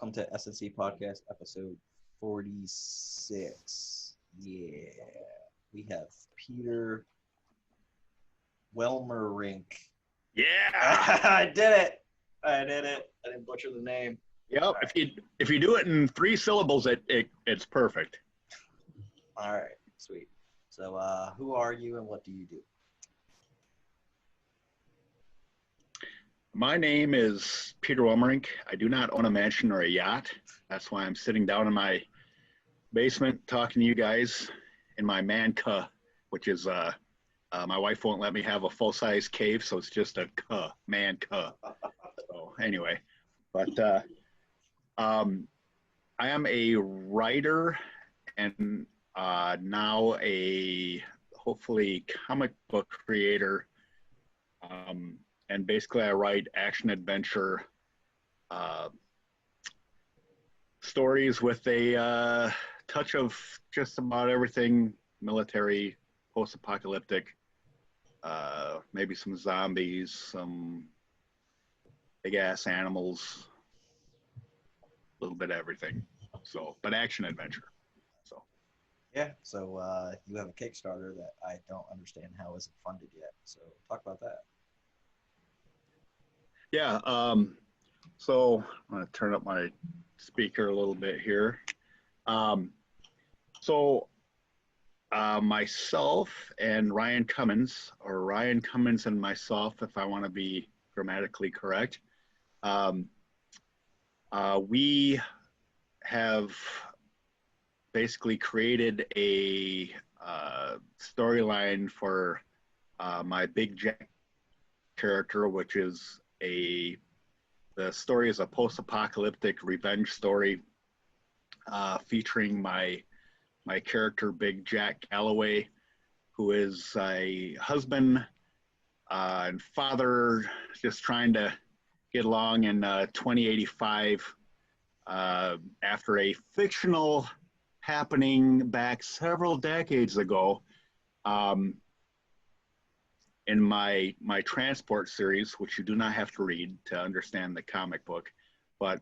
welcome to SNC Podcast, episode 46. Yeah, we have Peter Welmerink. Yeah, I did it. I didn't butcher the name. Yep. Right. If you do it in 3 syllables, it's perfect. All right, sweet. So, who are you and what do you do? My name is Peter Welmerink. I do not own a mansion or a yacht. That's why I'm sitting down in my basement talking to you guys in my man-ca, which is my wife won't let me have a full-size cave, so it's just a man-ca. So anyway, but I am a writer and now a hopefully comic book creator. And basically I write action adventure stories with a touch of just about everything military, post-apocalyptic, maybe some zombies, some big ass animals, a little bit of everything. So, but action adventure. So. Yeah. So you have a Kickstarter that I don't understand how isn't funded yet. So talk about that. Yeah, so I'm going to turn up my speaker a little bit here. Myself and Ryan Cummins, or Ryan Cummins and myself, if I want to be grammatically correct, we have basically created a storyline for my Big Jack character, which is the story is a post-apocalyptic revenge story featuring my character Big Jack Galloway, who is a husband and father just trying to get along in 2085 after a fictional happening back several decades ago. In my transport series, which you do not have to read to understand the comic book, but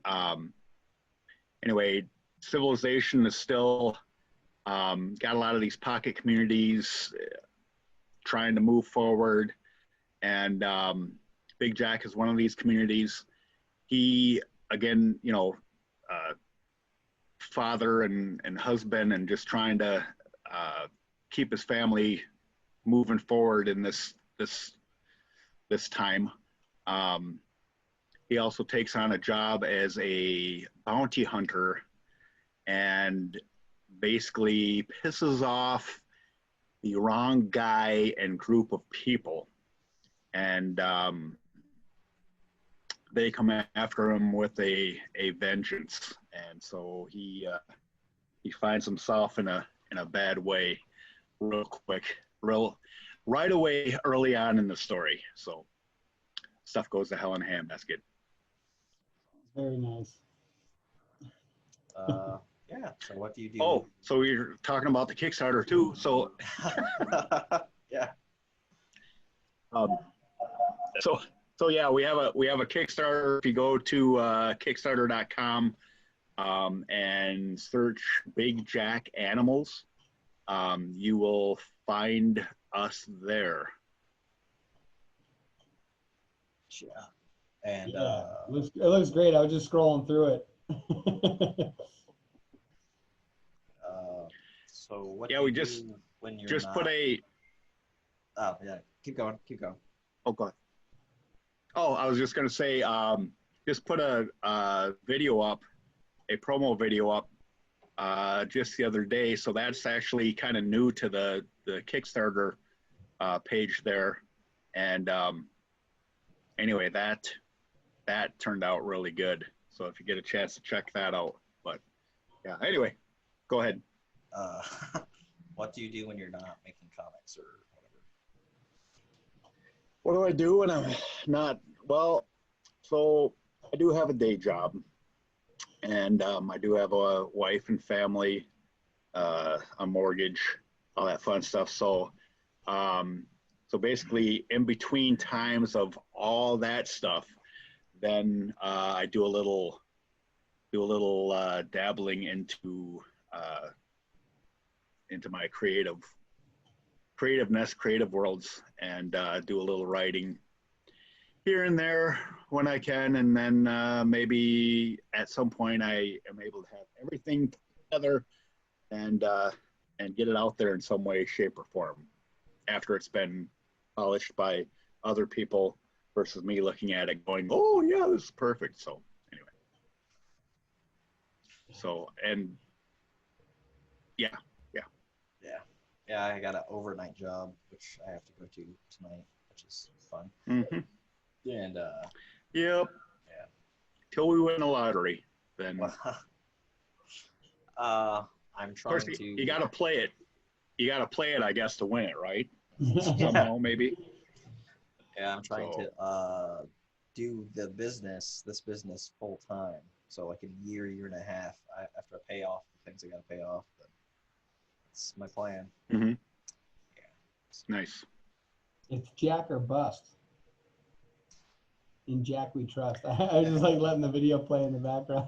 anyway, civilization is still got a lot of these pocket communities trying to move forward, and Big Jack is one of these communities. He, again, father and husband, and just trying to keep his family moving forward in this time. He also takes on a job as a bounty hunter and basically pisses off the wrong guy and group of people, and they come after him with a vengeance, and so he finds himself in a bad way real quick, right away early on in the story. So stuff goes to hell in a handbasket. Very nice. Yeah. So what do you do? Oh, so you're talking about the Kickstarter too. So yeah. So yeah, we have a Kickstarter. If you go to Kickstarter.com and search Big Jack Animals, you will find us there. Yeah. And it looks great. I was just scrolling through it. So what? Yeah, we just when you're just not... put a. Oh yeah, keep going. Oh god. Oh, I was just gonna say, just put a video up, a promo video up, just the other day. So that's actually kind of new to the Kickstarter page there, and anyway, that turned out really good. So if you get a chance to check that out, but yeah. Anyway, go ahead. What do you do when you're not making comics or whatever? What do I do when I'm not? Well, so I do have a day job, and I do have a wife and family, a mortgage, all that fun stuff. So, so basically, in between times of all that stuff, then I do a little do a little dabbling into my creativeness, creative worlds, and do a little writing here and there when I can, and then maybe at some point I am able to have everything together and get it out there in some way, shape, or form after it's been polished by other people versus me looking at it going, oh yeah, this is perfect. So anyway, and yeah. Yeah, I got an overnight job, which I have to go to tonight, which is fun. Mm-hmm. And Yep. yeah. Till we win the lottery, then. I'm Of trying course, to. you got to play it. You got to play it, I guess, to win it, right? Yeah. Somehow, maybe. Yeah, I'm trying to do this business full time. So like in a year and a half, after I pay off the things I got to pay off. That's my plan. Mm-hmm. Yeah. Nice. It's Jack or bust. In Jack we trust. I was just like letting the video play in the background.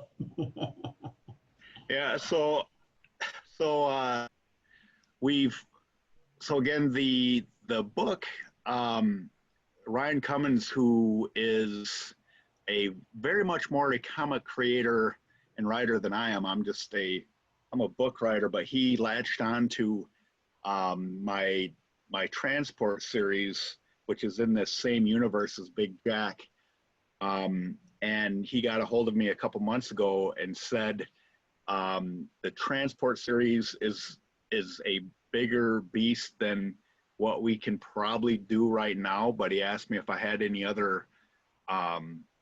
Yeah. So again, the book, Ryan Cummins, who is a very much more a comic creator and writer than I am. I'm a book writer, but he latched on to my Transport series, which is in this same universe as Big Jack. And he got a hold of me a couple months ago and said the Transport series is a bigger beast than what we can probably do right now. But he asked me if I had any other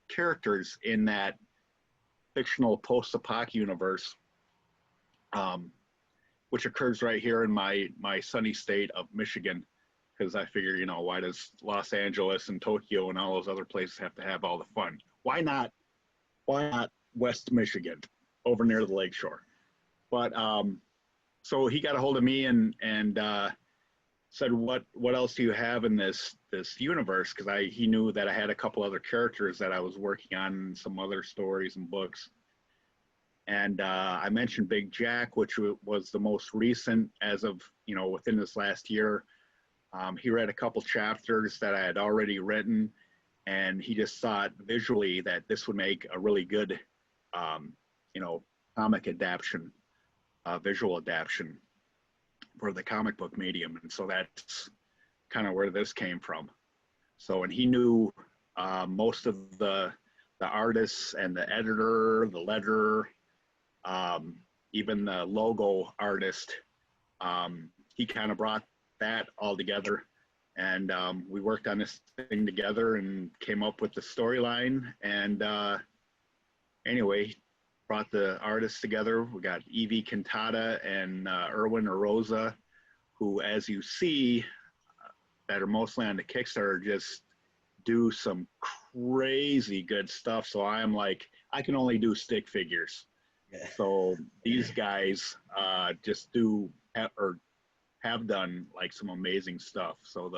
characters in that fictional post-apoc universe, which occurs right here in my sunny state of Michigan, because I figure, why does Los Angeles and Tokyo and all those other places have to have all the fun? Why not West Michigan over near the lakeshore? But so he got a hold of me and said, what else do you have in this universe? Because he knew that I had a couple other characters that I was working on, some other stories and books. And I mentioned Big Jack, which was the most recent as of, within this last year. He read a couple chapters that I had already written, and he just thought visually that this would make a really good, comic adaptation, visual adaptation for the comic book medium. And so that's kind of where this came from. So, and he knew most of the artists and the editor, the letterer, even the logo artist. He kind of brought that all together, and we worked on this thing together and came up with the storyline. And anyway, brought the artists together. We got Evie Cantata and Erwin Arosa, who, as you see, that are mostly on the Kickstarter, just do some crazy good stuff. So I am like, I can only do stick figures. Yeah. So these guys just have done like some amazing stuff. So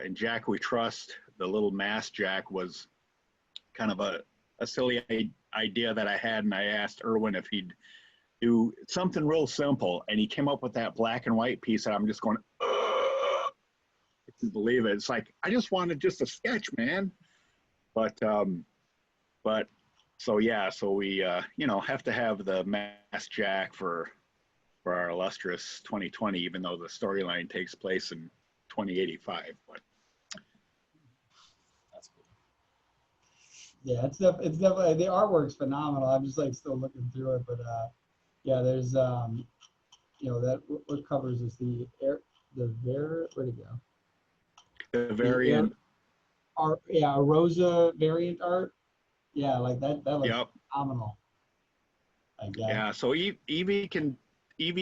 in Jack We Trust, the little mask Jack was kind of a silly idea that I had, and I asked Erwin if he'd do something real simple, and he came up with that black and white piece, and I'm just going, I can't believe it. It's like, I just wanted just a sketch, man. But so yeah, so we have to have the mask Jack for our illustrious 2020, even though the storyline takes place in 2085. But that's cool. Yeah, it's definitely, the artwork's phenomenal. I'm just like still looking through it, but yeah, there's that what covers is where'd it go? The variant. Rosa variant art. Yeah, like that looks yep. phenomenal. Yeah, so Evie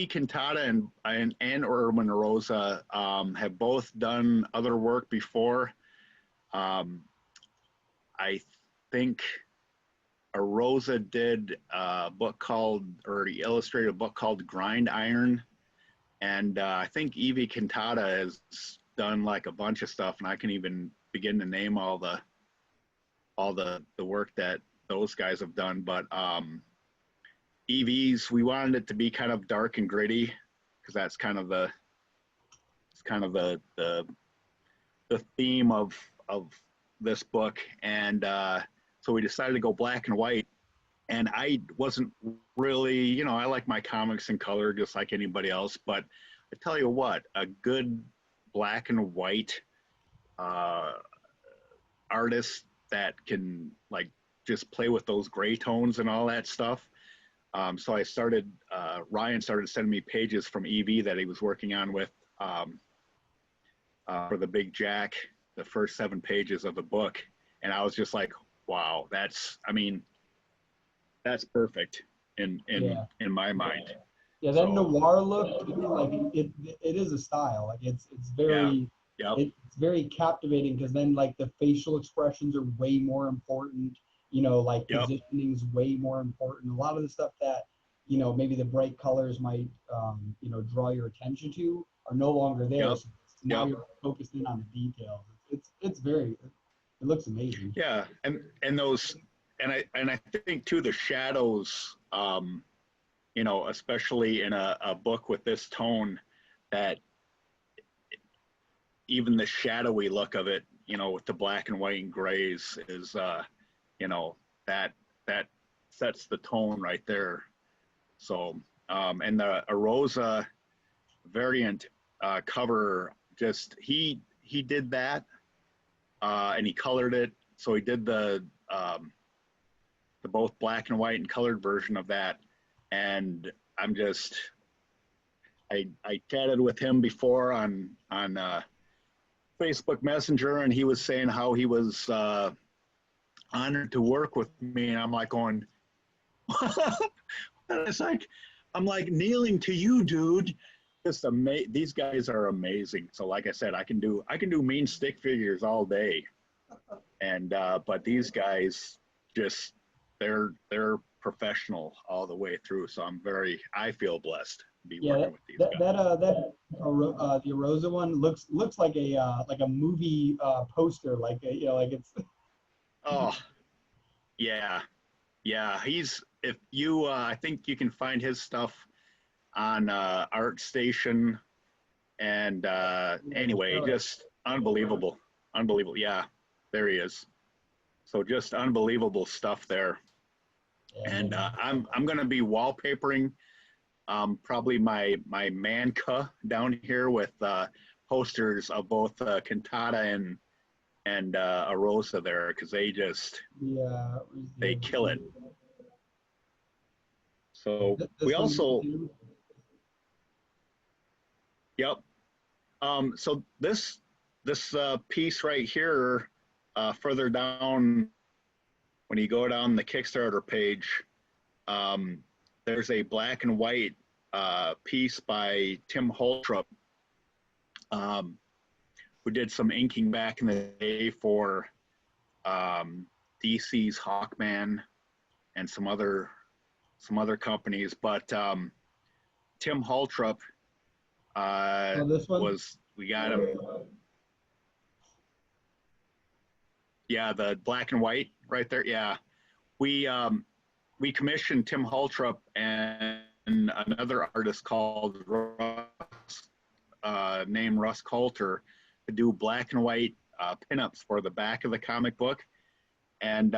Cantata and Erwin Rosa have both done other work before. I think Rosa did a book he illustrated a book called Grind Iron, and I think Evie Cantata has done like a bunch of stuff, and I can even begin to name all the work that those guys have done. But EVs, we wanted it to be kind of dark and gritty, because that's kind of the theme of this book. And so we decided to go black and white. And I wasn't really, you know, I like my comics in color just like anybody else, but I tell you what, a good black and white artist that can like just play with those gray tones and all that stuff. So I started, Ryan started sending me pages from EV that he was working on with for the Big Jack, the first 7 pages of the book. And I was just like, wow, that's perfect in my mind. Yeah, that noir look, like it is a style. Like it's very it's very captivating, because then like the facial expressions are way more important. You know, like positioning is way more important. A lot of the stuff that, you know, maybe the bright colors might you know, draw your attention to are no longer there. So now you're focused in on the details. It's very, it looks amazing. Yeah, and those. And I think too, the shadows, you know, especially in a book with this tone, that even the shadowy look of it, you know, with the black and white and grays is, you know, that sets the tone right there. So, and the Arosa variant cover, just he did that, and he colored it. So he did the both black and white and colored version of that. And I'm just, I chatted with him before on Facebook Messenger, and he was saying how he was honored to work with me. And I'm like going, it's like, I'm like kneeling to you, dude. Just these guys are amazing. So like I said, I can do mean stick figures all day. And, but these guys just, they're professional all the way through. So I feel blessed to be working with these guys. The Arosa one looks like a movie poster, like you know, like it's. Oh, yeah. If you, I think you can find his stuff on ArtStation, and anyway, just unbelievable. Yeah, there he is. So just unbelievable stuff there. And I'm going to be wallpapering probably my manca down here with posters of both Cantata and Arosa there, because they kill it. So we also, so this piece right here, further down, when you go down the Kickstarter page, there's a black and white piece by Tim Holtrup, who did some inking back in the day for DC's Hawkman and some other companies. But Tim Holtrup we got him. Yeah, the black and white right there. Yeah, we commissioned Tim Holtrup and another artist called named Russ Coulter to do black and white pinups for the back of the comic book. And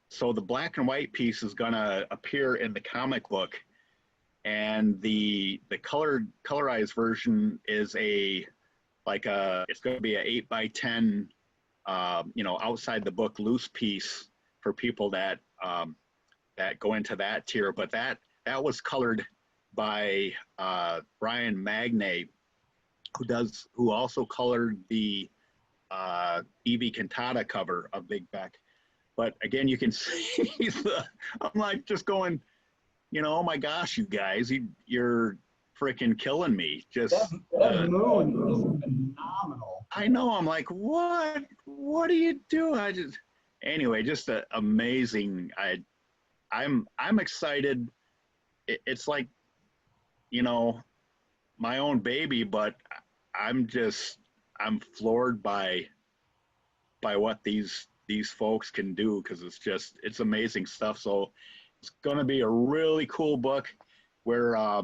so the black and white piece is gonna appear in the comic book, and the colorized version is it's gonna be a 8x10. You know, outside the book loose piece for people that go into that tier. But that was colored by Brian Magnay, who also colored the EV Cantata cover of Big Beck. But again, you can see I'm like just going, you know, oh my gosh, you guys, you're freaking killing me. Just that moon is phenomenal. I know. I'm like, what do you do? Anyway, just amazing. I'm excited. It's like, you know, my own baby, but I'm floored by what these these folks can do, because it's amazing stuff. So it's going to be a really cool book where I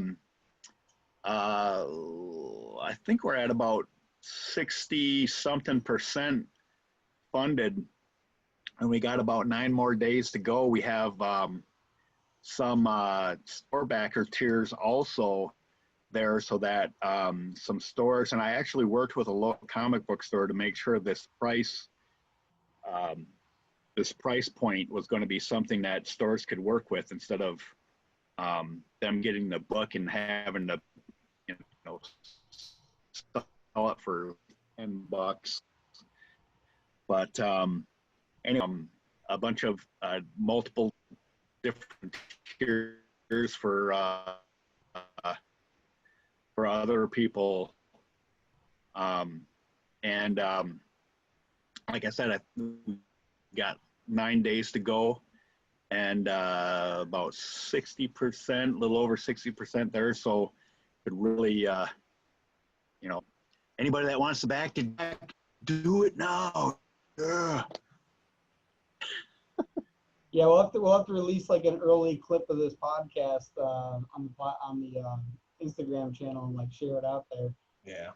think we're at about 60-something% funded, and we got about 9 more days to go. We have some store backer tiers also there, so that some stores, and I actually worked with a local comic book store to make sure this price point was going to be something that stores could work with, instead of them getting the book and having to, you know, sell it for $10. But anyway, a bunch of multiple different tiers for other people, and like I said, we got 9 days to go, and about 60%, a little over 60% there. So could really, you know, anybody that wants to back to do it now. Yeah. Yeah, we'll have to release like an early clip of this podcast on the Instagram channel and like share it out there. Yeah.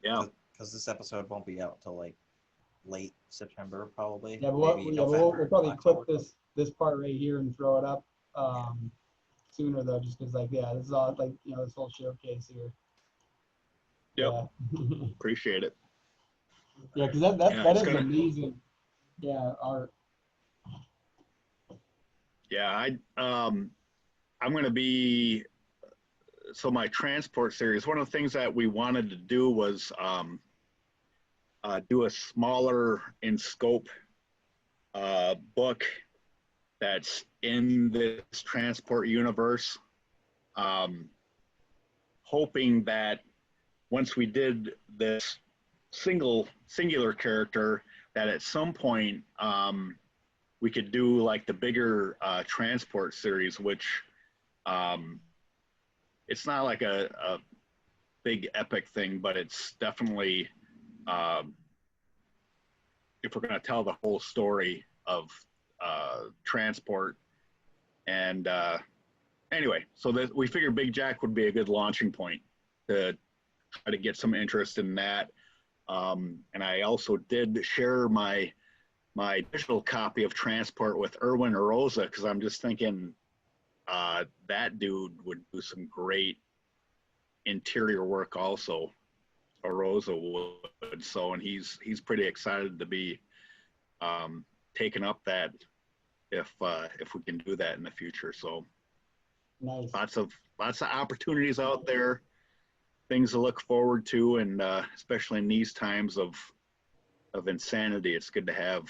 Yeah. Because this episode won't be out until like late September, probably. Yeah, but we'll probably clip this part right here and throw it up sooner though, just because like, yeah, this is all like, you know, this whole showcase here. Yep. Yeah. Appreciate it. Yeah, because that is amazing. Yeah, art. Yeah, I'm going to be, so my transport series, one of the things that we wanted to do was do a smaller in scope book that's in this transport universe, hoping that once we did this singular character, that at some point we could do like the bigger transport series, which it's not like a big epic thing, but it's definitely, if we're going to tell the whole story of transport. And anyway, so we figured Big Jack would be a good launching point to try to get some interest in that. And I also did share my digital copy of Transport with Erwin Arosa, because I'm just thinking that dude would do some great interior work also. Arosa would. So, and he's pretty excited to be taking up that if we can do that in the future. So Nice. Lots of opportunities out there, things to look forward to, and especially in these times of insanity, it's good to have,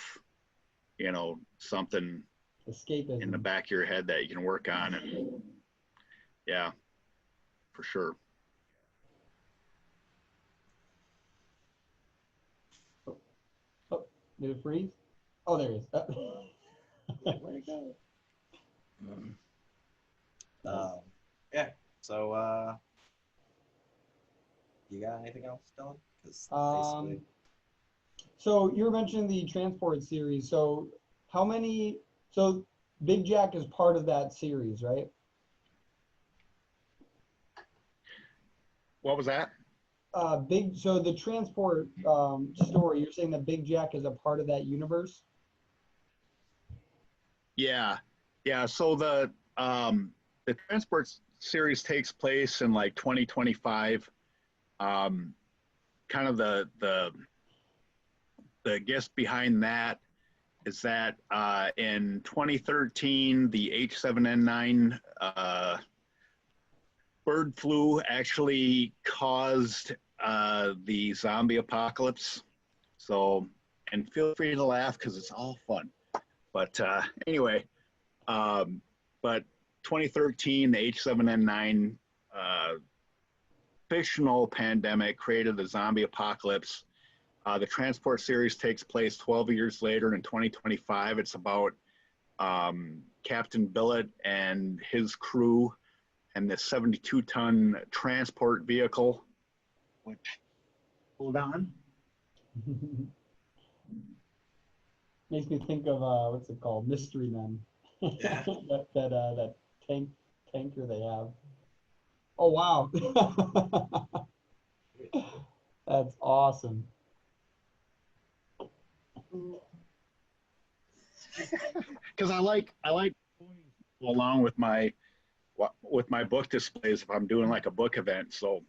you know, something Escapism in the back of your head that you can work on. And yeah, for sure. Oh, did it freeze? Oh, there it is. Where'd it go? Yeah. So, you got anything else, Dylan? 'Cause basically, so you were mentioning the transport series. So how many? So Big Jack is part of that series, right? What was that? So the transport story. You're saying that Big Jack is a part of that universe? Yeah. So the transport series takes place in like 2025. Kind of the guess behind that is that in 2013, the H7N9 bird flu actually caused the zombie apocalypse. So, and feel free to laugh because it's all fun. But anyway, but 2013, the H7N9 fictional pandemic created the zombie apocalypse. The transport series takes place 12 years later in 2025. It's about Captain Billet and his crew and this 72-ton transport vehicle, which, hold on. Makes me think of what's it called? Mystery Men. Yeah. that tanker they have. Oh wow. That's awesome. Because I like along with my book displays if I'm doing like a book event. So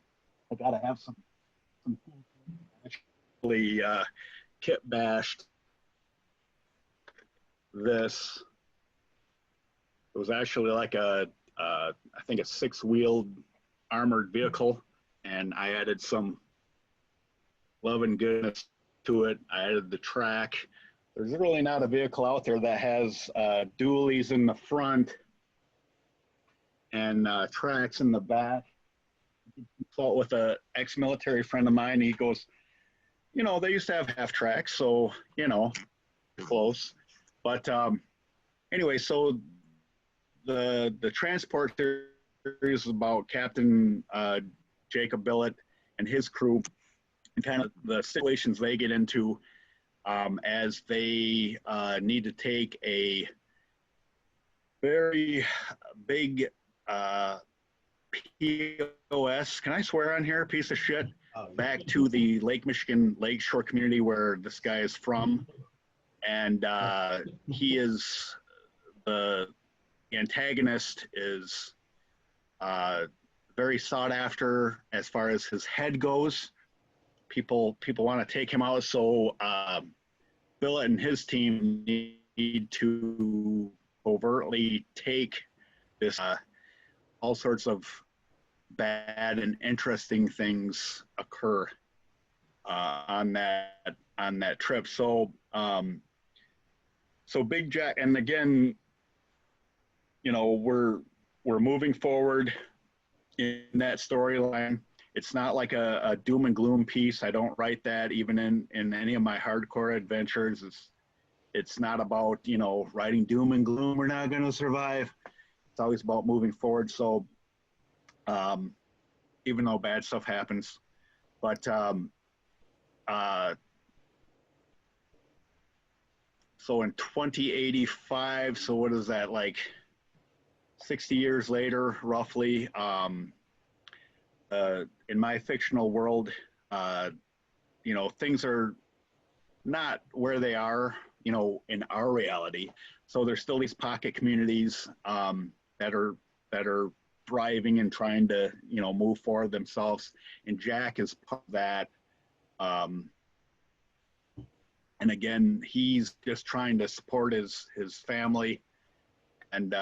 I gotta have some actually kit bashed this. It was actually like I think a 6-wheeled armored vehicle, and I added some love and goodness to it. I added the track. There's really not a vehicle out there that has dualies in the front and tracks in the back. Consult with an ex-military friend of mine. He goes, you know, they used to have half tracks, so, you know, close. But anyway, so the transport series is about Captain Jacob Billet and his crew and kind of the situations they get into as they need to take a very big POS, can I swear on here, piece of shit, back to the Lake Michigan Lakeshore community where this guy is from. And he is, the antagonist is very sought after as far as his head goes. People want to take him out, so Billet and his team need to overtly take this. All sorts of bad and interesting things occur on that trip. So so Big Jack, and again, you know, we're moving forward in that storyline. It's not like a doom and gloom piece. I don't write that even in any of my hardcore adventures. It's not about, you know, writing doom and gloom, we're not going to survive. It's always about moving forward. So even though bad stuff happens, but so in 2085, so what is that, like 60 years later, roughly, in my fictional world, you know, things are not where they are, you know, in our reality. So there's still these pocket communities that are thriving and trying to, you know, move forward themselves. And Jack is part of that. And again, he's just trying to support his family, and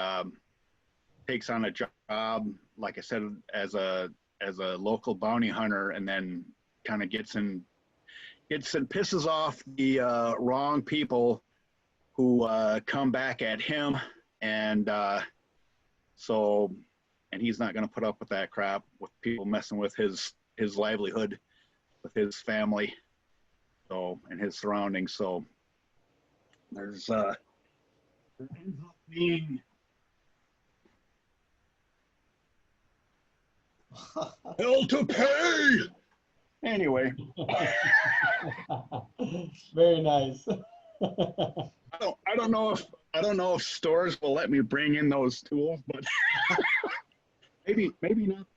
takes on a job, like I said, as a local bounty hunter, and then kind of gets and pisses off the wrong people who come back at him, and and he's not going to put up with that crap, with people messing with his livelihood, with his family, so, and his surroundings. So there's there ends up being hell to pay. Anyway, very nice. I don't know if stores will let me bring in those tools, but maybe not.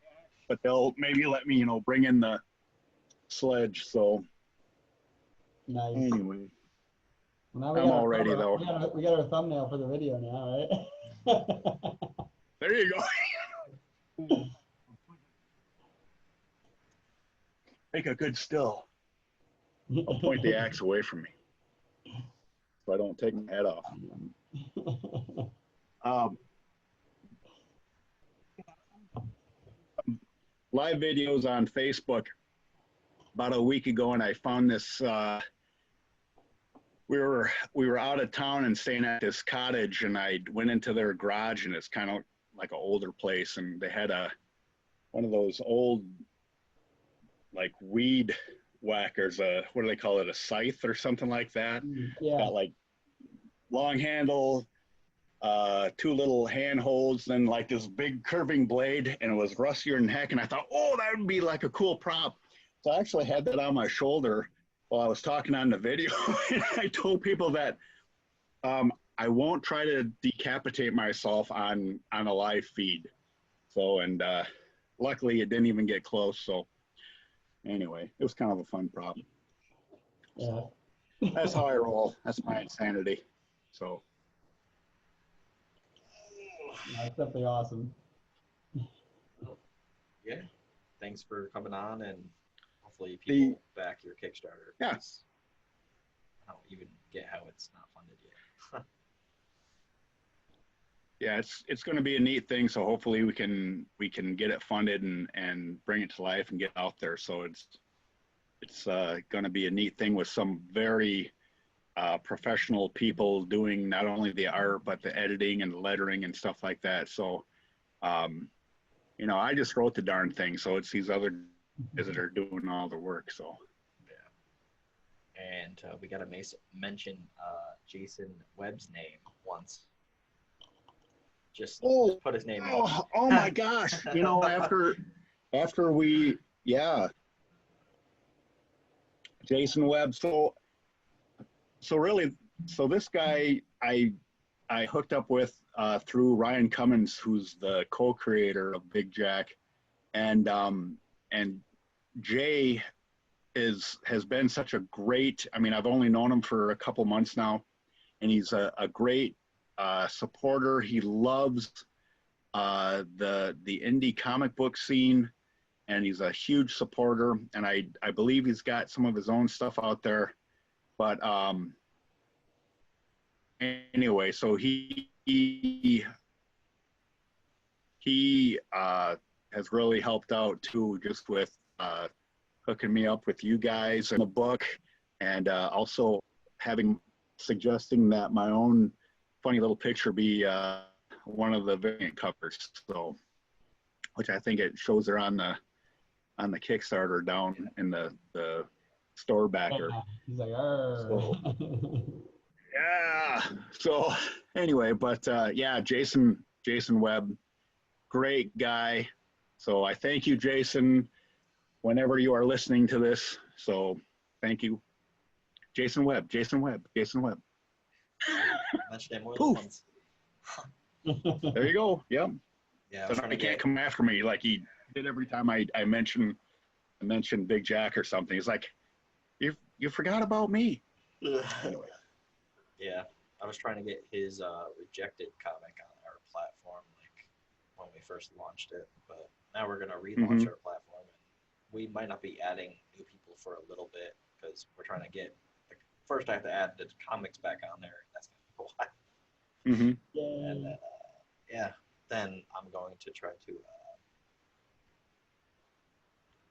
But they'll maybe let me, you know, bring in the sledge. So Nice. anyway, Well, now I'm all ready though. We got our thumbnail for the video now, right? There you go. Make a good still. I'll point the axe away from me so I don't take my head off. Live videos on Facebook about a week ago, and I found this. We were out of town and staying at this cottage, and I went into their garage, and it's kind of like an older place, and they had one of those old, like, weed whackers, what do they call it, a scythe or something like that. Yeah. Got like long handle, 2 little handholds, then like this big curving blade, and it was rustier than heck, and I thought, oh, that would be like a cool prop. So I actually had that on my shoulder while I was talking on the video. And I told people that I won't try to decapitate myself on a live feed. So, and luckily it didn't even get close. So anyway, it was kind of a fun problem. Yeah. So that's how I roll. That's my insanity. So. That's definitely awesome. Yeah. Thanks for coming on, and hopefully people back your Kickstarter. Yes. I don't even get how it's not funded yet. Yeah, it's going to be a neat thing. So hopefully we can get it funded and bring it to life and get out there. So it's going to be a neat thing with some very professional people doing not only the art but the editing and the lettering and stuff like that. So, you know, I just wrote the darn thing. So it's these other guys that are doing all the work. So. Yeah. And we got to mention Jason Webb's name once. Just put his name in. Oh my gosh. You know, after we, yeah. Jason Webb. So really, this guy I hooked up with through Ryan Cummins, who's the co-creator of Big Jack, and Jay has been such a great. I mean, I've only known him for a couple months now, and he's a great supporter. He loves the indie comic book scene, and he's a huge supporter. And I believe he's got some of his own stuff out there. But anyway, so he has really helped out too, just with hooking me up with you guys in the book, and also suggesting that my own funny little picture be one of the variant covers. So, which I think it shows there on the Kickstarter down in the store backer. He's like, so, yeah. So anyway, but yeah, Jason Webb, great guy. So I thank you, Jason, whenever you are listening to this. So thank you, Jason Webb. Mentioned it more than once. There you go. Yep. Yeah. So he can't come after me like he did every time I mention Big Jack or something. He's like, you forgot about me. Anyway. Yeah, I was trying to get his rejected comic on our platform, like when we first launched it, but now we're gonna relaunch our platform, and we might not be adding new people for a little bit because we're trying to get. First, I have to add the comics back on there. That's gonna be a while. And yeah, then I'm going to try to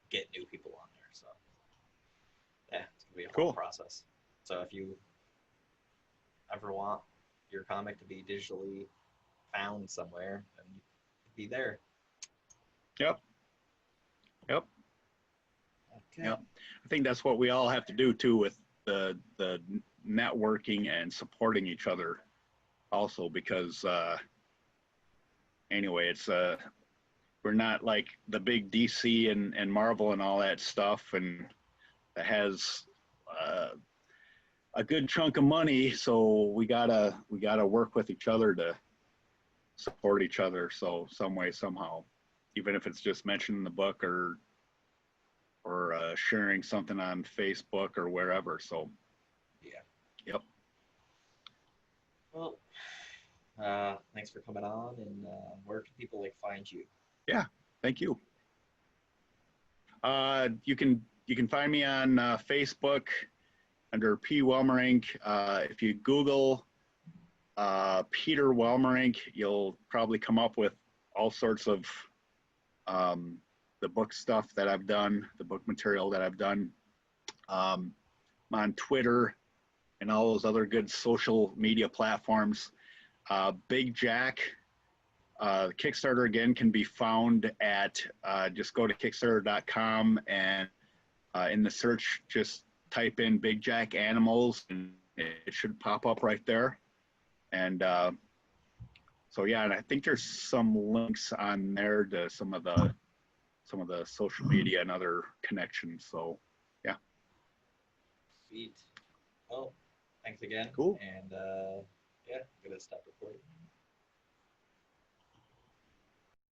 get new people on there. So yeah, it's gonna be a whole process. So if you ever want your comic to be digitally found somewhere, then you be there. Yep. Okay. Yep. I think that's what we all have to do too with the networking and supporting each other also, because anyway, it's we're not like the big DC and Marvel and all that stuff, and that has a good chunk of money, so we gotta work with each other to support each other. So some way, somehow, even if it's just mentioning the book or sharing something on Facebook or wherever. So yeah. Yep. Well, thanks for coming on, and where can people find you? Yeah, thank you. You can find me on Facebook under P. Welmerink. If you Google Peter Welmerink, you'll probably come up with all sorts of the book stuff that I've done, the book material that I've done. I'm on Twitter and all those other good social media platforms. Big Jack, Kickstarter again can be found at, just go to Kickstarter.com and in the search, just type in Big Jack Animals and it should pop up right there. And so yeah, and I think there's some links on there to some of the social media and other connections. So yeah. Sweet. Well, thanks again. Cool. And Yeah, I'm gonna stop recording.